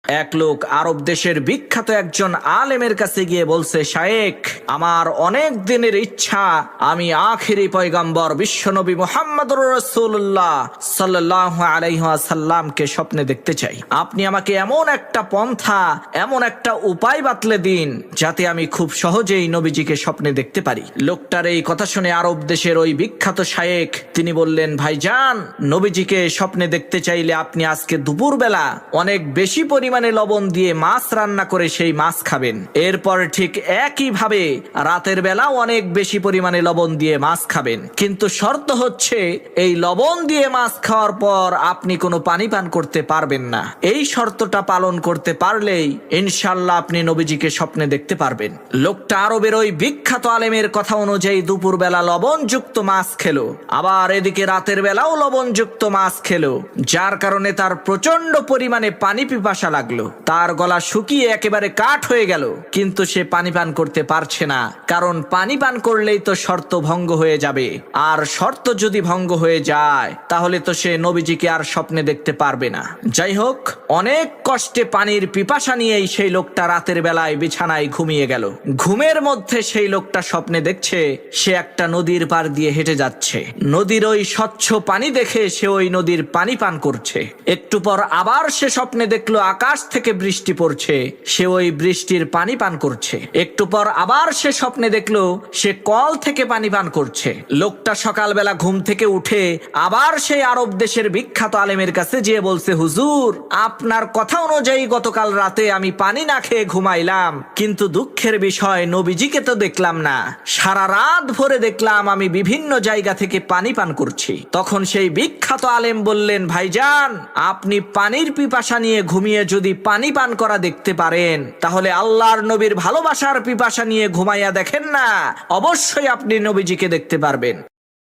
এক লোক আরব দেশের বিখ্যাত একজন আলেমের কাছে গিয়ে বলছে, শায়েখ, আমার অনেক দিনের ইচ্ছা আমি আখিরি পয়গম্বর বিশ্বনবী মুহাম্মদুর রাসূলুল্লাহ সাল্লাল্লাহু আলাইহি ওয়াসাল্লামকে স্বপ্নে দেখতে চাই। আপনি আমাকে এমন একটা পন্থা, এমন একটা উপায় বাতলে দিন যাতে আমি খুব সহজেই নবীজিকে স্বপ্নে দেখতে পারি। লোকটার এই কথা শুনে আরব দেশের ওই বিখ্যাত শায়েখ তিনি বললেন, ভাইজান, নবীজিকে স্বপ্নে দেখতে চাইলে আপনি আজকে দুপুরবেলা অনেক বেশি পরিমাণে লবণ দিয়ে মাছ রান্না করে সেই মাছ খাবেন। এরপর ঠিক একইভাবে রাতের বেলাও অনেক বেশি পরিমাণে লবণ দিয়ে মাছ খাবেন, কিন্তু শর্ত হচ্ছে এই লবণ দিয়ে মাছ খাওয়ার পর আপনি কোনো পানি পান করতে পারবেন না। এই শর্তটা পালন করতে পারলেই ইনশাআল্লাহ আপনি নবীজিকে স্বপ্নে দেখতে পারবেন। লোকটা আরবের ওই বিখ্যাত আলেমের কথা অনুযায়ী দুপুরবেলা লবণযুক্ত মাছ খেলো, আবার এদিকে রাতের বেলাও লবণযুক্ত মাছ খেলো, যার কারণে তার প্রচন্ড পরিমাণে পানি পিপাসা লাগলো। তার গলা শুকিয়ে একেবারে কাঠ হয়ে গেল, কিন্তু সে পানি পান করতে পারছে না, কারণ পানি পান করলেই তো শর্ত ভঙ্গ হয়ে যাবে, আর শর্ত যদি ভঙ্গ হয়ে যায় তাহলে তো সে নবীজিকে আর স্বপ্নে দেখতে পারবে না। যাই হোক, অনেক কষ্টে পানির পিপাসা নিয়েই সেই লোকটা রাতের বেলায় বিছানায় ঘুমিয়ে গেল। ঘুমের মধ্যে সেই লোকটা স্বপ্নে দেখছে সে একটা নদীর পার দিয়ে হেঁটে যাচ্ছে। নদীর ওই স্বচ্ছ পানি দেখে সে ওই নদীর পানি পান করছে। একটু পর আবার সে স্বপ্নে দেখলো আকাশ থেকে বৃষ্টি পড়ছে, সে ওই বৃষ্টির পানি পান করছে। একটু পর আবার সে স্বপ্নে দেখলো সে কল থেকে পানি পান করছে। লোকটা সকালবেলা ঘুম থেকে উঠে আবার সেই আরব দেশের বিখ্যাত আলেমের কাছে যেয়ে বলছে, হুজুর, আপনার কথা অনুযায়ী গতকাল রাতে আমি পানি না খেয়ে ঘুমাইলাম, কিন্তু দুঃখের বিষয় নবীজিকে তো দেখলাম না। সারা রাত ভরে দেখলাম আমি বিভিন্ন জায়গা থেকে পানি পান করছি। তখন সেই বিখ্যাত আলেম বললেন, ভাইজান, আপনি পানির পিপাসা নিয়ে ঘুমিয়ে যদি পানি পান করা দেখতে পারেন, তাহলে আল্লাহর নবীর ভালোবাসার পিপাসা নিয়ে ঘুমাইয়া দেখেন না, অবশ্যই আপনি নবীজিকে দেখতে পারবেন।